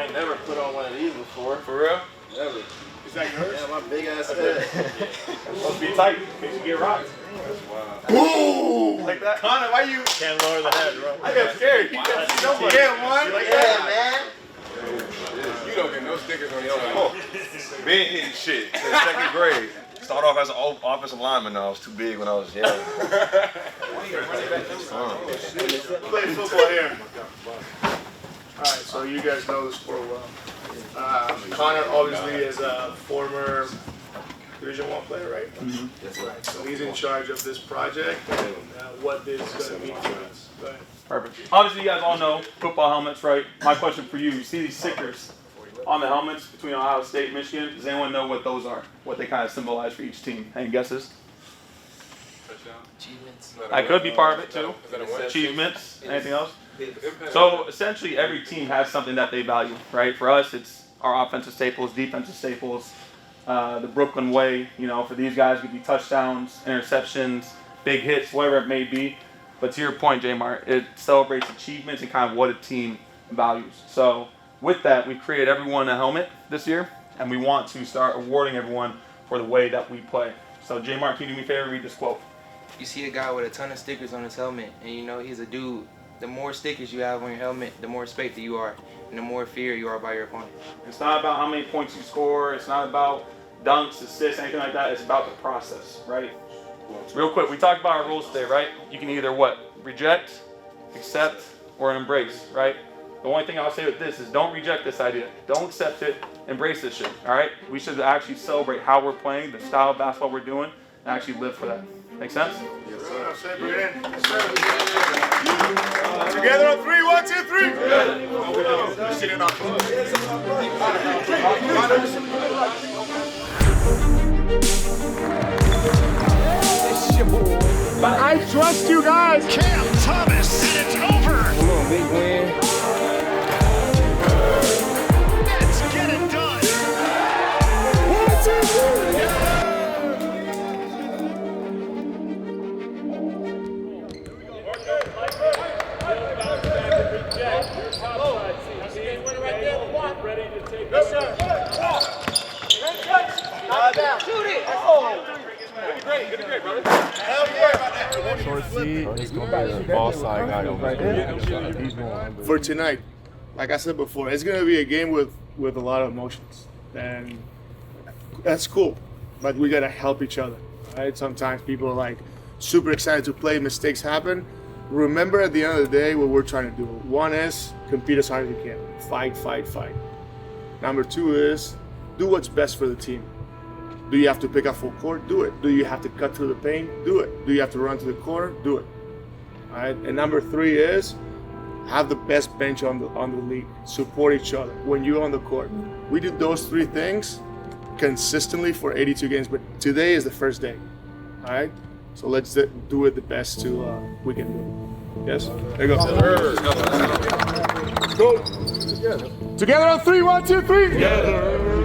ain't never put on one of these before. For real? Never. Is that yours? Yeah, my big ass head. Must be tight in case you get rocked. Boom! Like that? Connor, why you? Can't lower the head, bro. I got scared. You can't see nobody. Yeah, one. Like that. Man. You don't get no stickers on your phone. Been hitting shit since second grade. Started off as an offensive lineman though. I was too big when I was young. Play football here. All right, so you guys know the sport well. Connor obviously is a former Division I player, right? Mm-hmm. That's right. So he's in charge of this project and what this is going to mean for us. Go ahead. Perfect. Obviously, you guys all know football helmets, right? My question for you see these stickers on the helmets between Ohio State and Michigan. Does anyone know what those are? What they kind of symbolize for each team? Any guesses? Achievements. That could be part of it too. Achievements. Anything else? So essentially, every team has something that they value, right? For us, it's our offensive staples, defensive staples, the Brooklyn way. You know, for these guys, it could be touchdowns, interceptions, big hits, whatever it may be. But to your point, J-Mart, it celebrates achievements and kind of what a team values. So with that, we created everyone a helmet this year, and we want to start awarding everyone for the way that we play. So J-Mart, can you do me a favor, read this quote? You see a guy with a ton of stickers on his helmet, and you know he's a dude. The more stickers you have on your helmet, the more respected you are, and the more fear you are by your opponent. It's not about how many points you score. It's not about dunks, assists, anything like that. It's about the process, right? Real quick, we talked about our rules today, right? You can either what? Reject, accept, or embrace, right? The only thing I'll say with this is don't reject this idea. Don't accept it. Embrace this shit, all right? We should actually celebrate how we're playing, the style of basketball we're doing, and actually live for that. Make sense? Yes, sir. Bring it in. Yes, sir. Together on 3, 1, 2, 3. Let's sit it up. I trust you guys. Cam Thomas, and it's over. Come on, big win. Let's get it done. 1, 2, 3. Short C is going to be the ball side guy over there. He's going. For tonight, like I said before, it's going to be a game with a lot of emotions. And that's cool. But we got to help each other. Right? Sometimes people are like super excited to play, mistakes happen. Remember at the end of the day what we're trying to do. One is compete as hard as you can. Fight, fight, fight. Number 2 is do what's best for the team. Do you have to pick up full court? Do it. Do you have to cut through the paint? Do it. Do you have to run to the corner? Do it. All right. And number 3 is have the best bench on the league. Support each other when you're on the court. We did those 3 things consistently for 82 games, but today is the first day. All right. So let's do it the best we can do. Yes. There you go. Let's go. Together on 3, 1, 2, 3. Together.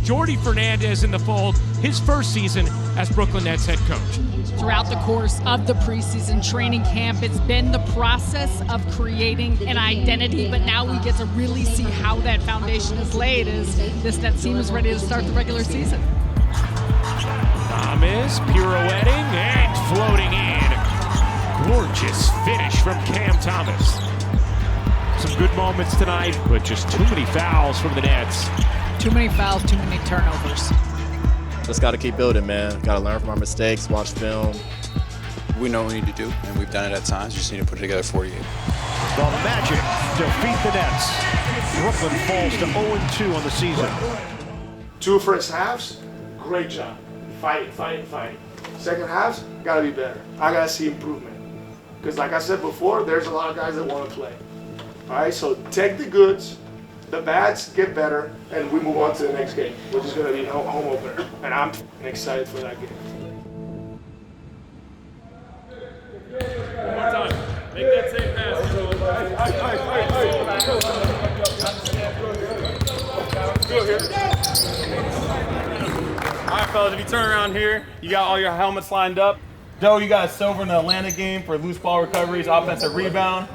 Jordy Fernandez in the fold, his first season as Brooklyn Nets head coach. Throughout the course of the preseason training camp, it's been the process of creating an identity, but now we get to really see how that foundation is laid as this Nets team is ready to start the regular season. Thomas pirouetting and floating in. Gorgeous finish from Cam Thomas. Some good moments tonight, but just too many fouls from the Nets. Too many fouls, too many turnovers. Just got to keep building, man. Got to learn from our mistakes, watch film. We know what we need to do, and we've done it at times. Just need to put it together for you. The Magic defeat the Nets. Brooklyn falls to 0-2 on the season. 2 first halves, great job. Fight. Second halves, gotta be better. I gotta see improvement. Because like I said before, there's a lot of guys that want to play. All right, so take the goods, the bads get better, and we move on to the next game, which is gonna be home opener. And I'm excited for that game. One more time. Make that same pass. All right, fellas, if you turn around here, you got all your helmets lined up. Joe, you got a silver in the Atlanta game for loose ball recoveries, offensive rebound.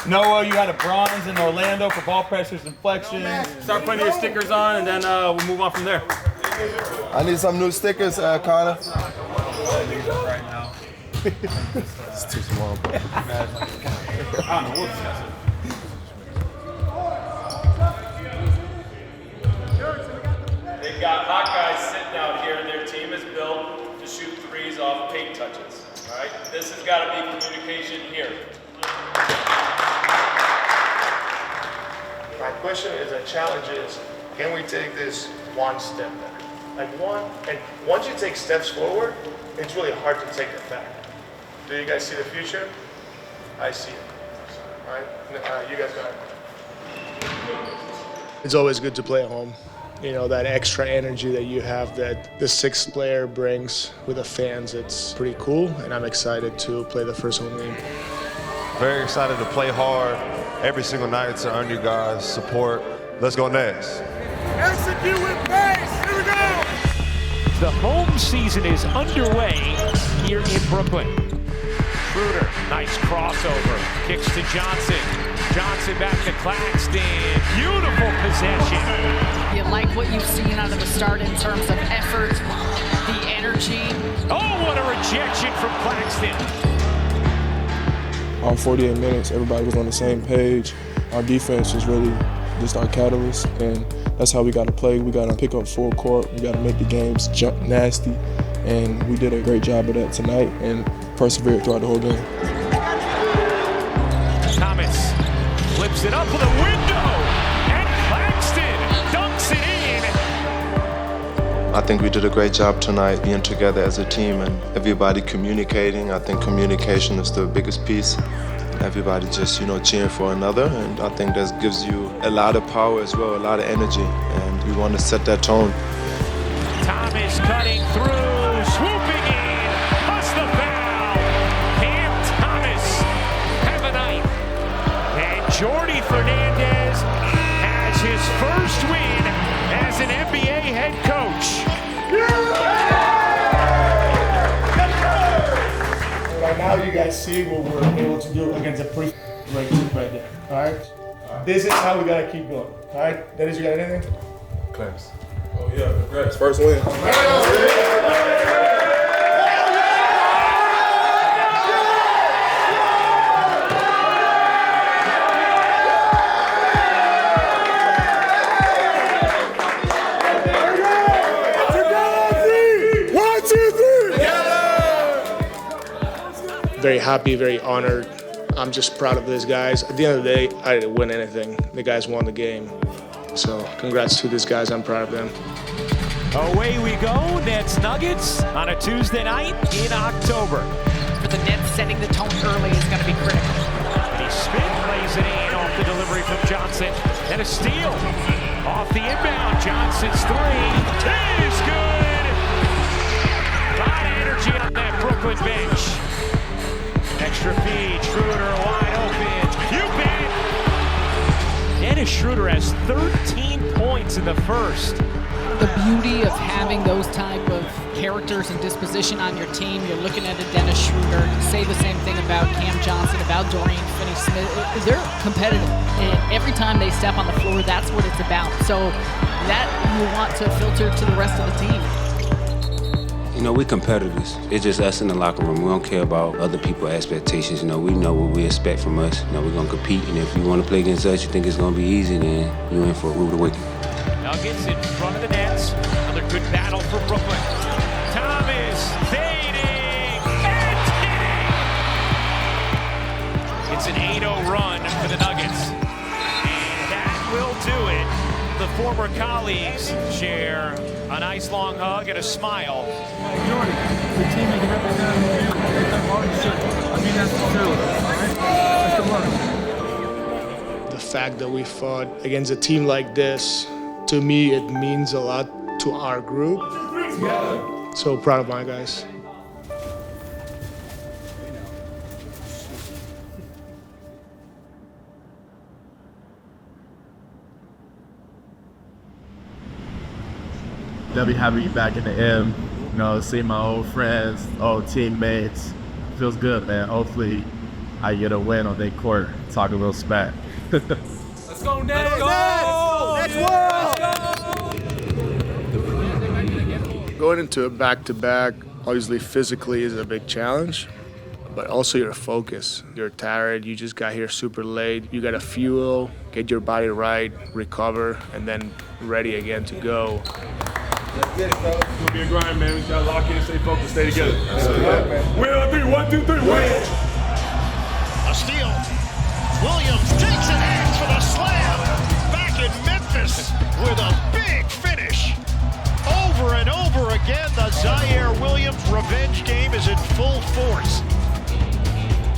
Noah, you had a bronze in Orlando for ball pressures and flexion. Start putting your stickers on, and then we'll move on from there. I need some new stickers, Connor. Right now. It's too small. I don't know, we'll discuss it. They've got hot guys sitting out here. Their team is built to shoot threes off paint touches. All right, this has got to be communication here. My question is, a challenge is, can we take this one step back? Like one, and once you take steps forward, it's really hard to take it back. Do you guys see the future? I see it. All right, you guys got it. It's always good to play at home. You know, that extra energy that you have that the sixth player brings with the fans, it's pretty cool, and I'm excited to play the first home game. Very excited to play hard every single night to earn you guys' support. Let's go Nets. Execute with pace. Here we go. The home season is underway here in Brooklyn. Schroeder, nice crossover. Kicks to Johnson. Johnson back to Claxton. Beautiful possession. You like what you've seen out of the start in terms of effort, the energy. Oh, what a rejection from Claxton. All 48 minutes, everybody was on the same page. Our defense was really just our catalyst, and that's how we got to play. We got to pick up full court. We got to make the games jump nasty, and we did a great job of that tonight and persevered throughout the whole game. Thomas flips it up for the window, and Claxton dunks it in. I think we did a great job tonight being together as a team and everybody communicating. I think communication is the biggest piece. Everybody just, cheering for another, and I think that gives you a lot of power as well, a lot of energy, and we want to set that tone. Thomas cutting through, swooping in, plus the foul. Cam Thomas have a night. And Jordy Fernandez has his first win as an NBA head coach. Right now, you guys see what we're able to do against a pretty great group right there. All right, this is how we gotta keep going. All right, Dennis, you got anything? Class. Oh yeah, congrats. First win. Very happy, very honored. I'm just proud of these guys. At the end of the day, I didn't win anything. The guys won the game. So congrats to these guys. I'm proud of them. Away we go, Nets Nuggets on a Tuesday night in October. For the Nets, setting the tone early is going to be critical. Finney-Smith lays it in off the delivery from Johnson. And a steal off the inbound. Johnson's three is good. A lot of energy on that Brooklyn bench. Extra feed, Schroeder wide open. You bet! Dennis Schroeder has 13 points in the first. The beauty of having those type of characters and disposition on your team, you're looking at a Dennis Schroeder. You say the same thing about Cam Johnson, about Dorian Finney-Smith. They're competitive, and every time they step on the floor, that's what it's about. So that you want to filter to the rest of the team. We competitors. It's just us in the locker room. We don't care about other people's expectations. We know what we expect from us. We're going to compete, and if you want to play against us, you think it's going to be easy, then you're in for a rude awakening. Nuggets in front of the Nets. Another good battle for Brooklyn. Thomas fading and hitting. It's an 8-0 run for the Nuggets. And that will do it. The former colleagues share a nice long hug and a smile. Jordy, the team is representing you. I mean, that's true. That's the word. The fact that we fought against a team like this, to me, it means a lot to our group. So proud of my guys. They'll be happy to be back in the M. You know, see my old friends, old teammates. Feels good, man. Hopefully I get a win on their court. Talk a little smack. Let's go, Nets! Let's go! Going into a back-to-back, obviously physically is a big challenge, but also your focus. You're tired, you just got here super late, you gotta fuel, get your body right, recover, and then ready again to go. Let's get it, bro. It's gonna be a grind, man. We gotta lock in, stay focused, stay together. Win on three, 1, 2, 3, win! A steal. Williams takes an axe for the slam. Back in Memphis with a big finish. Over and over again, the Zaire Williams revenge game is in full force.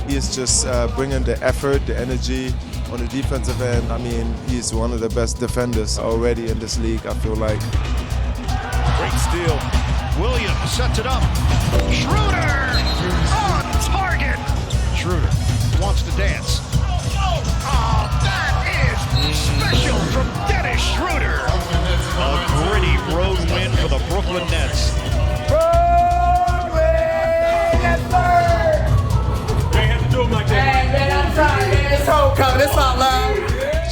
He's just bringing the effort, the energy on the defensive end. I mean, he's one of the best defenders already in this league, I feel like. Great steal. Williams sets it up. Schroeder on target. Schroeder wants to dance. Oh, that is special from Dennis Schroeder. A gritty road win for the Brooklyn Nets. Brooklyn! Yes, sir! They have to do them like that. Hey, man, I'm trying, man. It's homecoming. It's all loud.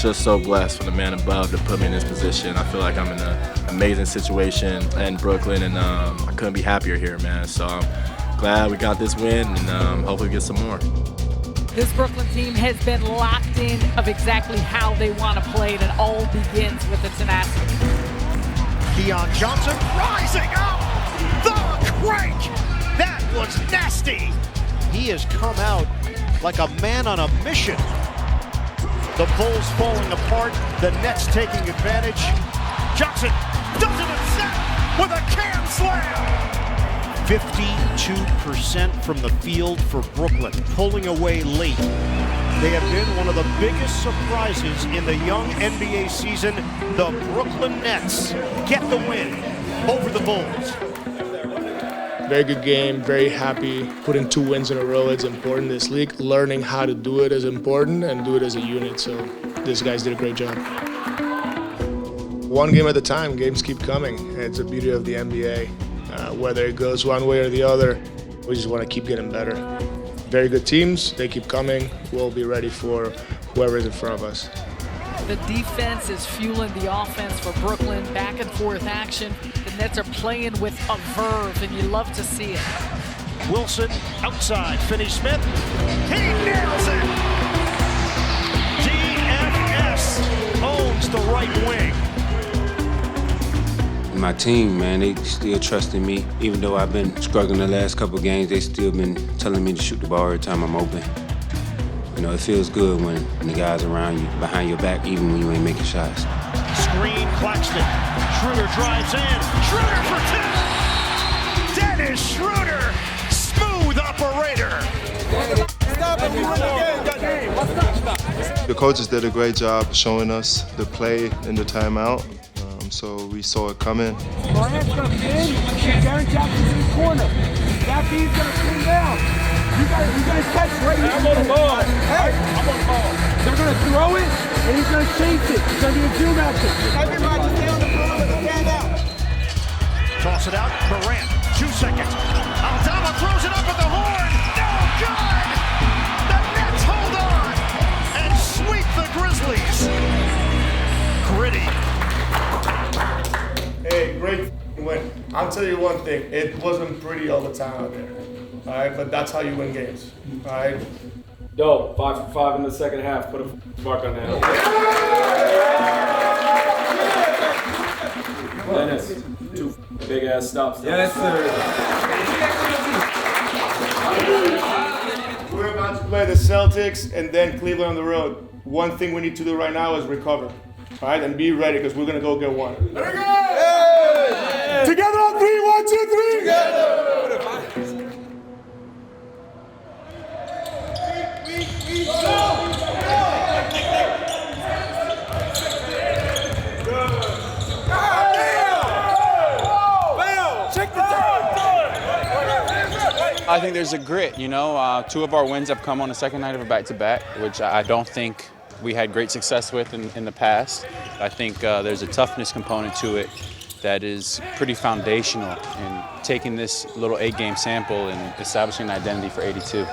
Just so blessed for the man above to put me in this position. I feel like I'm in an amazing situation in Brooklyn, and I couldn't be happier here, man. So I'm glad we got this win, and hopefully we get some more. This Brooklyn team has been locked in of exactly how they want to play, and it all begins with the tenacity. Keon Johnson rising up. The crank. That was nasty. He has come out like a man on a mission. The Bulls falling apart, the Nets taking advantage. Johnson does it himself with a can slam. 52% from the field for Brooklyn, pulling away late. They have been one of the biggest surprises in the young NBA season. The Brooklyn Nets get the win over the Bulls. Very good game, very happy. Putting 2 wins in a row is important in this league. Learning how to do it is important and do it as a unit. So these guys did a great job. One game at a time, games keep coming. It's the beauty of the NBA. Whether it goes one way or the other, we just want to keep getting better. Very good teams, they keep coming. We'll be ready for whoever is in front of us. The defense is fueling the offense for Brooklyn. Back and forth action. The Nets are playing with a verve, and you love to see it. Wilson outside, Finney-Smith. He nails it! DFS owns the right wing. My team, man, they still trusting me. Even though I've been struggling the last couple of games, they still been telling me to shoot the ball every time I'm open. You know, it feels good when the guys around you, behind your back, even when you ain't making shots. Screen, Claxton. Schroeder drives in. Schroeder for 2. Dennis Schroeder, smooth operator. The coaches did a great job showing us the play in the timeout. So we saw it coming. Morant's going to pin. Jaren Jackson's in the corner. That feed's going to pin down. You guys catch right here. I'm on the ball. Hey, I'm on the ball. They're going to throw it, and he's going to chase it. It's going to be a zoom action. Everybody stay on the floor with the stand out. Toss it out. Morant, 2 seconds. Aldama throws it up at the horn. No good. The Nets hold on and sweep the Grizzlies. Gritty. Hey, great win. I'll tell you one thing, it wasn't pretty all the time out there. All right, but that's how you win games. All right. Dope. 5 for 5 in the second half. Put a mark on that. Dennis, 2 big ass stops. Yes, sir. We're about to play the Celtics and then Cleveland on the road. One thing we need to do right now is recover. All right, and be ready because we're gonna go get one. There we go! Hey! Together on 3, 1, 2, 3. Together! I think there's a grit, you know. 2 of our wins have come on the second night of a back-to-back, which I don't think we had great success with in the past. I think there's a toughness component to it. that is pretty foundational in taking this little 8-game sample and establishing an identity for 82.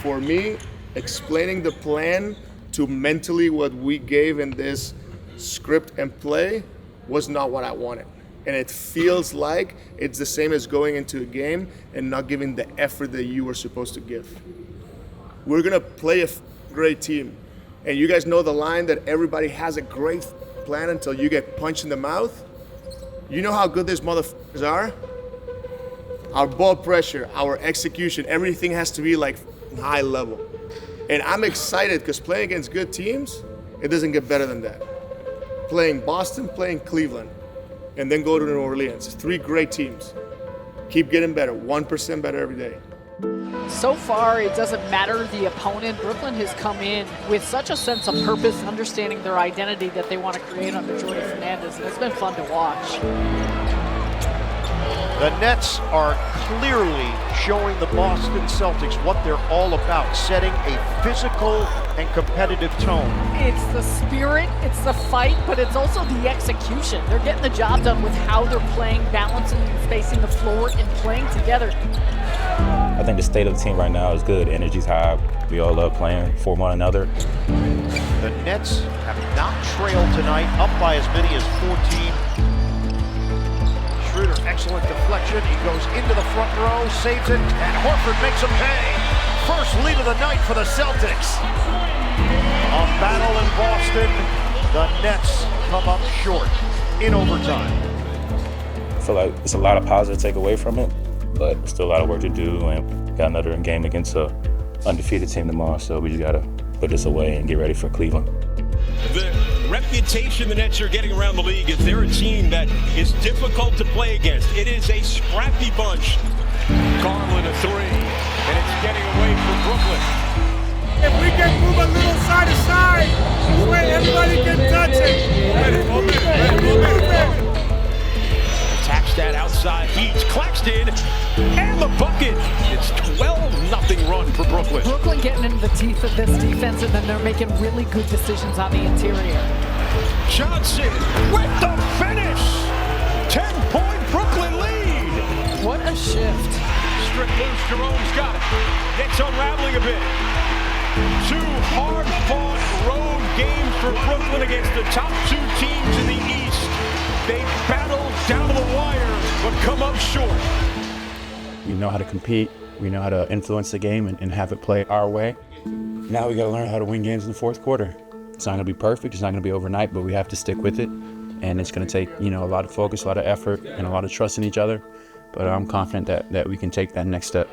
For me, explaining the plan to mentally what we gave in this script and play was not what I wanted. And it feels like it's the same as going into a game and not giving the effort that you were supposed to give. We're gonna play a great team. And you guys know the line that everybody has a great plan until you get punched in the mouth? You know how good these motherfuckers are? Our ball pressure, our execution, everything has to be like high level. And I'm excited because playing against good teams, it doesn't get better than that. Playing Boston, playing Cleveland, and then go to New Orleans. 3 great teams. Keep getting better, 1% better every day. So far, it doesn't matter the opponent. Brooklyn has come in with such a sense of purpose, understanding their identity that they want to create under Jordi Fernandez, and it's been fun to watch. The Nets are clearly showing the Boston Celtics what they're all about, setting a physical and competitive tone. It's the spirit, it's the fight, but it's also the execution. They're getting the job done with how they're playing, balancing and spacing the floor, and playing together. I think the state of the team right now is good. Energy's high. We all love playing for one another. The Nets have not trailed tonight, up by as many as 14. Schroeder, excellent deflection. He goes into the front row, saves it, and Horford makes him pay. First lead of the night for the Celtics. A battle in Boston. The Nets come up short in overtime. I feel like it's a lot of positive to take away from it, but still a lot of work to do, and got another game against a undefeated team tomorrow, so we just got to put this away and get ready for Cleveland. The reputation the Nets are getting around the league is they're a team that is difficult to play against. It is a scrappy bunch. Garland a 3, and it's getting away from Brooklyn. If we can move a little side to side, this way everybody can touch it. Attacks that outside heat. Claxton, and the bucket. It's 12-0 run for Brooklyn. Brooklyn getting into the teeth of this defense, and then they're making really good decisions on the interior. Johnson with the finish. 10-point Brooklyn lead. What a shift. Strip loose, Jerome's got it. It's unraveling a bit. 2 hard-fought road games for Brooklyn against the top 2 teams in the East. They battle down to the wire, but come up short. We know how to compete. We know how to influence the game and have it play our way. Now we got to learn how to win games in the fourth quarter. It's not going to be perfect. It's not going to be overnight, but we have to stick with it. And it's going to take, a lot of focus, a lot of effort, and a lot of trust in each other. But I'm confident that we can take that next step.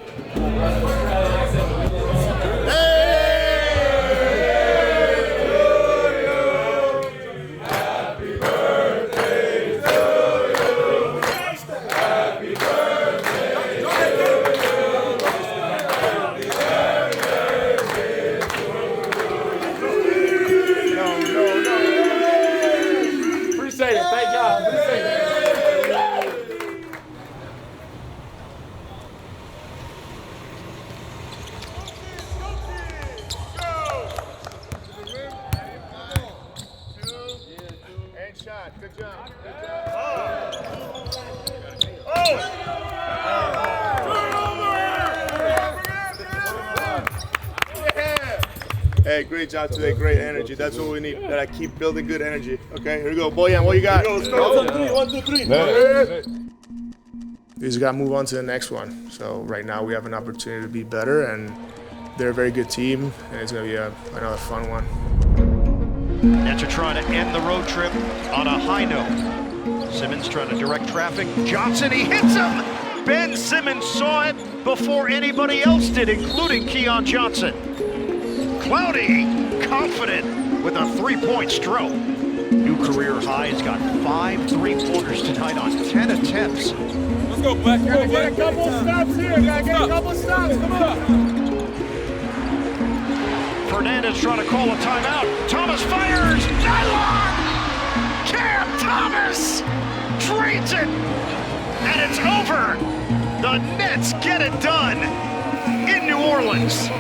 Hey, great job today, great energy. That's what we need. That I keep building good energy. Okay, here we go. Boyan, what you got? Let's go. 1, 2, 3. We just got to move on to the next one. So right now we have an opportunity to be better, and they're a very good team, and it's going to be another fun one. Nets are trying to end the road trip on a high note. Simmons trying to direct traffic. Johnson, he hits him! Ben Simmons saw it before anybody else did, including Keon Johnson. Cloudy, confident with a 3-point stroke. New career high. He's got 5 3-pointers tonight on 10 attempts. Let's go, Black. Gotta get a couple stops here. Gotta get a couple stops. Come on. Fernandez trying to call a timeout. Thomas fires. Nylon! Cam Thomas drains it. And it's over. The Nets get it done in New Orleans.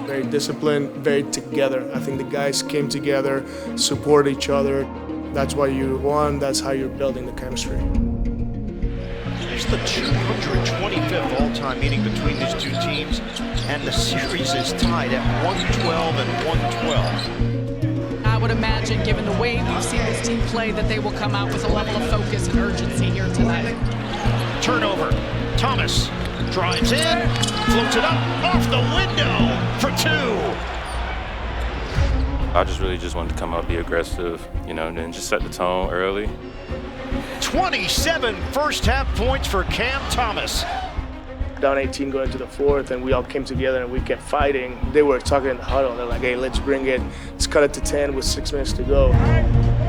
They very disciplined, very together. I think the guys came together, support each other. That's why you won. That's how you're building the chemistry. It's the 225th all-time meeting between these two teams, and the series is tied at 112 and 112. I would imagine, given the way we've seen this team play, that they will come out with a level of focus and urgency here tonight. Turnover. Thomas drives in, floats it up, off the window for two. I just wanted to come out, be aggressive, and then just set the tone early. 27 first-half points for Cam Thomas. Down 18 going to the fourth, and we all came together and we kept fighting. They were talking in the huddle. They're like, hey, let's bring it. Let's cut it to 10 with 6 minutes to go.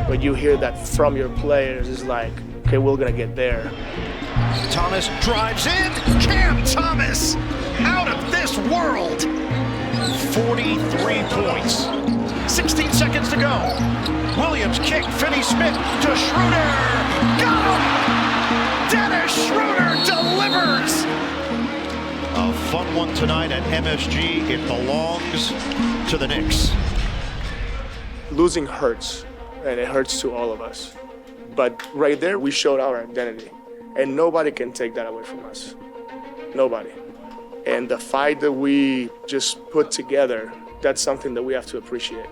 But you hear that from your players. It's like, okay, we're going to get there. Thomas drives in. Cam Thomas, out of this world. 43 points. 16 seconds to go. Williams kick, Finney-Smith to Schroeder. Got him! Dennis Schroeder delivers! A fun one tonight at MSG. It belongs to the Knicks. Losing hurts, and it hurts to all of us. But right there, we showed our identity. And nobody can take that away from us. Nobody. And the fight that we just put together, that's something that we have to appreciate.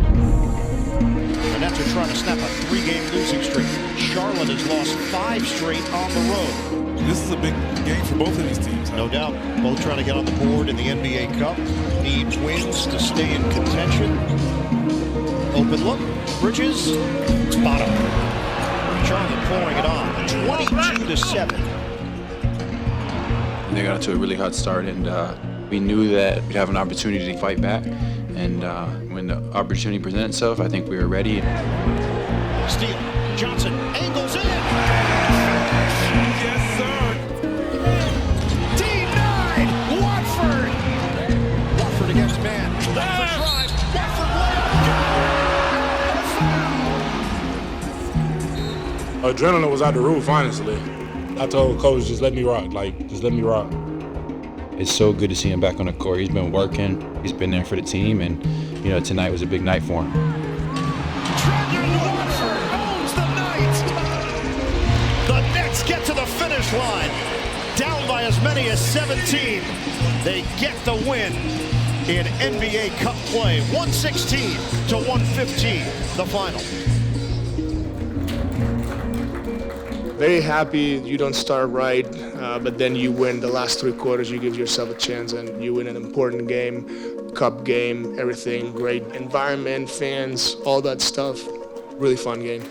The Nets are trying to snap a 3-game losing streak. Charlotte has lost 5 straight on the road. This is a big game for both of these teams. No doubt. Both trying to get on the board in the NBA Cup. Need wins to stay in contention. Open look. Bridges. Bottom. Charlotte pouring it on. 22-7. They got to a really hot start, and we knew that we'd have an opportunity to fight back. And when the opportunity presented itself, I think we were ready. Steal. Johnson angles in. Yes, sir. Denied. Watford. Watford against man. Watford drive. Watford Adrenaline was out the roof, honestly. I told coach, just let me rock. Just let me rock. It's so good to see him back on the court. He's been working. He's been there for the team, and tonight was a big night for him. Watford owns the night. The Nets get to the finish line, down by as many as 17. They get the win in NBA Cup play, 116 to 115, the final. Very happy you don't start right, but then you win the last 3 quarters. You give yourself a chance and you win an important game, cup game, everything. Great environment, fans, all that stuff. Really fun game.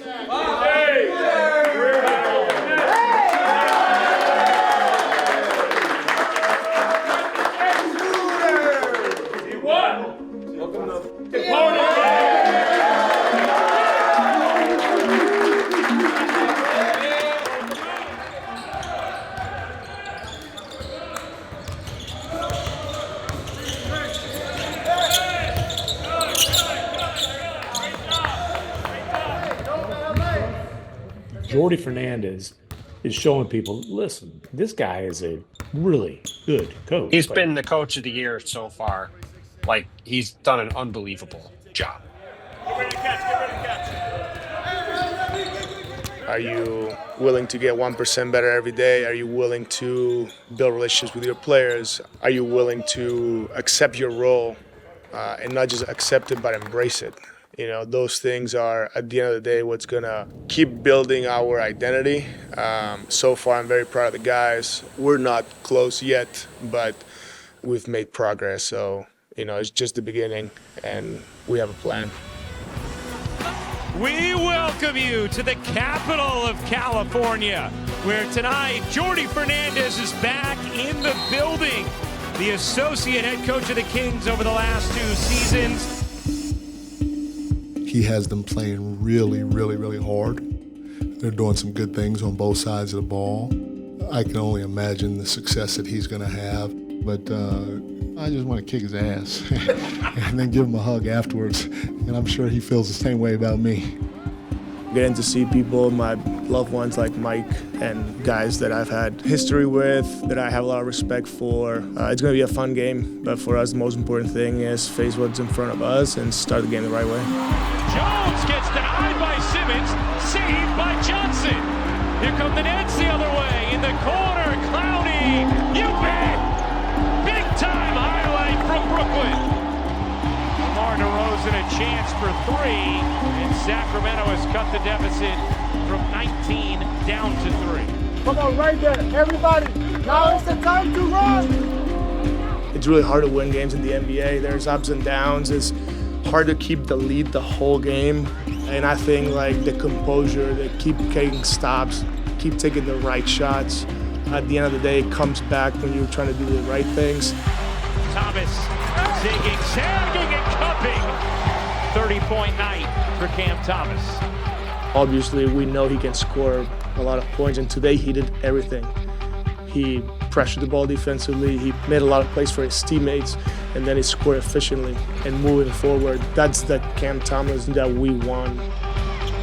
Jordy Fernandez is showing people, listen, this guy is a really good coach. He's been the coach of the year so far. He's done an unbelievable job. Are you willing to get 1% better every day? Are you willing to build relationships with your players? Are you willing to accept your role and not just accept it but embrace it? Those things are, at the end of the day, what's going to keep building our identity. So far, I'm very proud of the guys. We're not close yet, but we've made progress. So, it's just the beginning, and we have a plan. We welcome you to the capital of California, where tonight Jordy Fernandez is back in the building, the associate head coach of the Kings over the last 2 seasons. He has them playing really, really, really hard. They're doing some good things on both sides of the ball. I can only imagine the success that he's going to have, but I just want to kick his ass and then give him a hug afterwards, and I'm sure he feels the same way about me. Getting to see people, my loved ones like Mike and guys that I've had history with, that I have a lot of respect for. It's going to be a fun game, but for us the most important thing is face what's in front of us and start the game the right way. Jones gets denied by Simmons, saved by Johnson. Here come the Nets the other way in the corner. Clowney, you bet! Big time highlight from Brooklyn. Lamar DeRozan a chance for three, and Sacramento has cut the deficit from 19 down to 3. Come on, right there, everybody. Now is the time to run. It's really hard to win games in the NBA. There's ups and downs. It's hard to keep the lead the whole game. And I think like the composure, the keep taking stops, keep taking the right shots. At the end of the day, it comes back when you're trying to do the right things. Thomas zigging, sagging, and cupping. 30-point night for Cam Thomas. Obviously, we know he can score a lot of points, and today he did everything. He pressured the ball defensively, he made a lot of plays for his teammates, and then he scored efficiently and moving forward. That's the Cam Thomas that we want.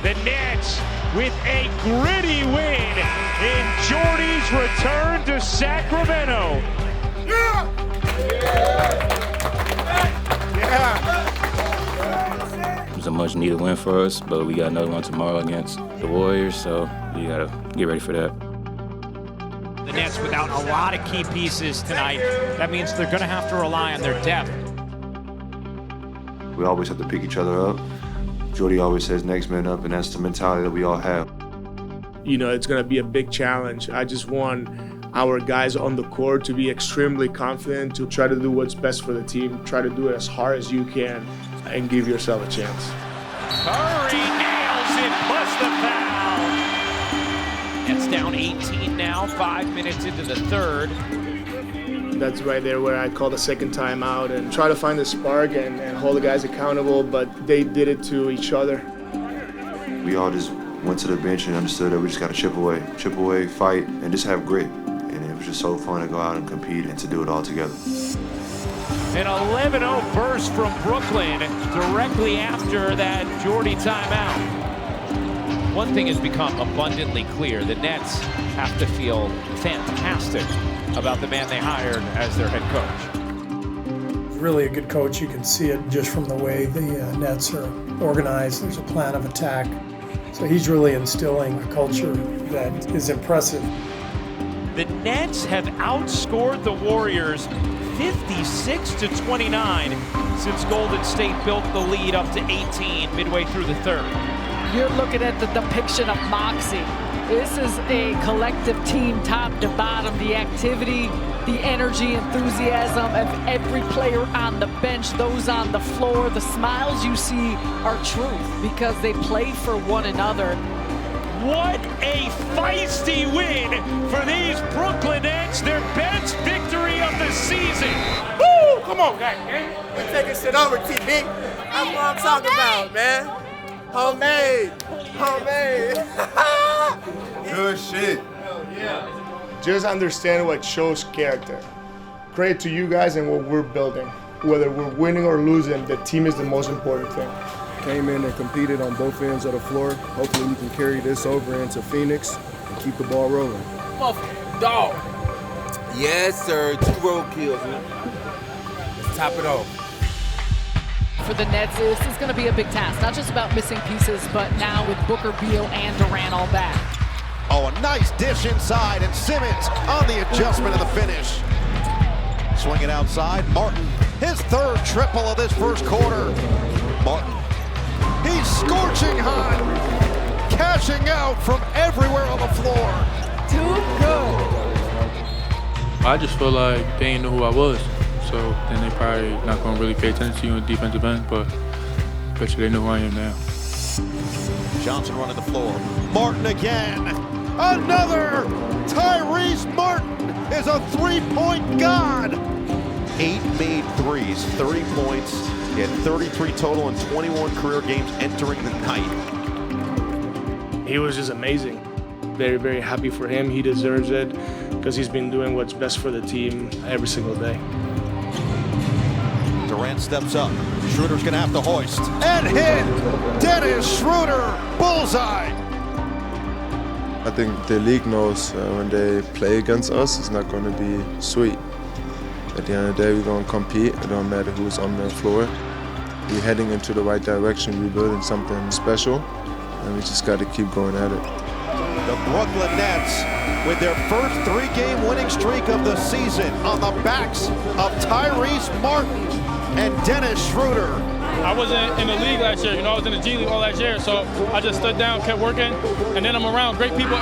The Nets with a gritty win in Jordy's return to Sacramento. It was a much needed win for us, but we got another one tomorrow against the Warriors, so we gotta get ready for that. The Nets without a lot of key pieces tonight. That means they're gonna have to rely on their depth. We always have to pick each other up. Jordy always says next man up, and that's the mentality that we all have. You know, it's going to be a big challenge. I just want our guys on the court to be extremely confident, to try to do what's best for the team, try to do it as hard as you can, and give yourself a chance. Curry nails it, plus the foul. It's down 18 now, 5 minutes into the third. That's right there where I call the second timeout and try to find the spark and hold the guys accountable, but they did it to each other. We all just went to the bench and understood that we just got to chip away, fight, and just have grit. And it was just so fun to go out and compete and to do it all together. An 11-0 burst from Brooklyn directly after that Jordy timeout. One thing has become abundantly clear. The Nets have to feel fantastic about the man they hired as their head coach. Really a good coach. You can see it just from the way the Nets are organized. There's a plan of attack. So he's really instilling a culture that is impressive. The Nets have outscored the Warriors 56-29 since Golden State built the lead up to 18 midway through the third. You're looking at the depiction of moxie. This is a collective team, top to bottom. The activity, the energy, enthusiasm of every player on the bench, those on the floor. The smiles you see are truth because they play for one another. What a feisty win for these Brooklyn Nets, their best victory of the season. Woo! Come on, guys, man. We're taking shit over, TV. That's what I'm talking about, man. Homemade. Good shit. Just understand what shows character. Credit to you guys and what we're building. Whether we're winning or losing, the team is the most important thing. Came in and competed on both ends of the floor. Hopefully we can carry this over into Phoenix and keep the ball rolling. Dog. Yes, sir. 2 road kills, man. Let's top it off. For the Nets, this is going to be a big task. Not just about missing pieces, but now with Booker, Beal, and Durant all back. Oh, a nice dish inside, and Simmons on the adjustment of the finish. Swing it outside. Martin, his third triple of this first quarter. Martin, he's scorching hot, cashing out from everywhere on the floor. Too good. I just feel like they didn't know who I was. So then they probably not going to really pay attention to you on the defensive end, but I bet you they know who I am now. Johnson running the floor. Martin again. Another! Tyrese Martin is a three-point god. 8 made threes, 30 points. He had 33 total in 21 career games entering the night. He was just amazing. Very, very happy for him. He deserves it because he's been doing what's best for the team every single day. Durant steps up. Schroeder's going to have to hoist. And hit! Dennis Schroeder! Bullseye! I think the league knows when they play against us, it's not going to be sweet. At the end of the day, we're going to compete. It don't matter who's on the floor. We're heading into the right direction. We're building something special, and we just got to keep going at it. The Brooklyn Nets, with their first 3-game winning streak of the season, on the backs of Tyrese Martin and Dennis Schroeder. I wasn't in the league last year, I was in the G League all last year, so I just stood down, kept working, and then I'm around great people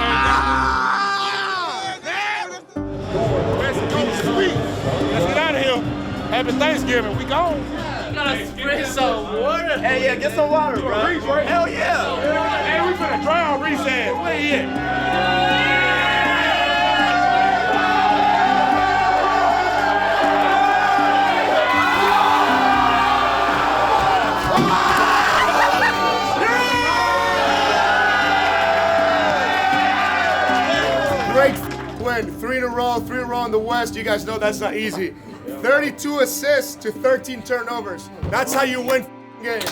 Let's get out of here. Happy Thanksgiving. We gone. Gotta spray some water. Hey, yeah, get some water, bro. Reese, right? Hell yeah. Hey, we finna drown Reese ass. Where he at? Great win. 3 in a row in the West. You guys know that's not easy. 32 assists to 13 turnovers. That's how you win games.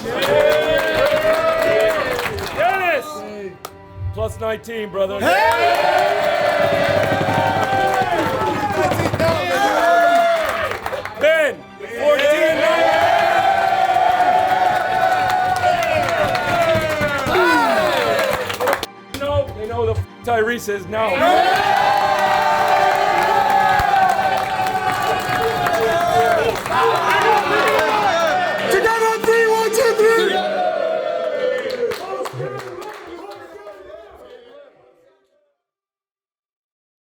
Dennis! Plus 19, brother. Ben! 14. They know the Tyrese is now.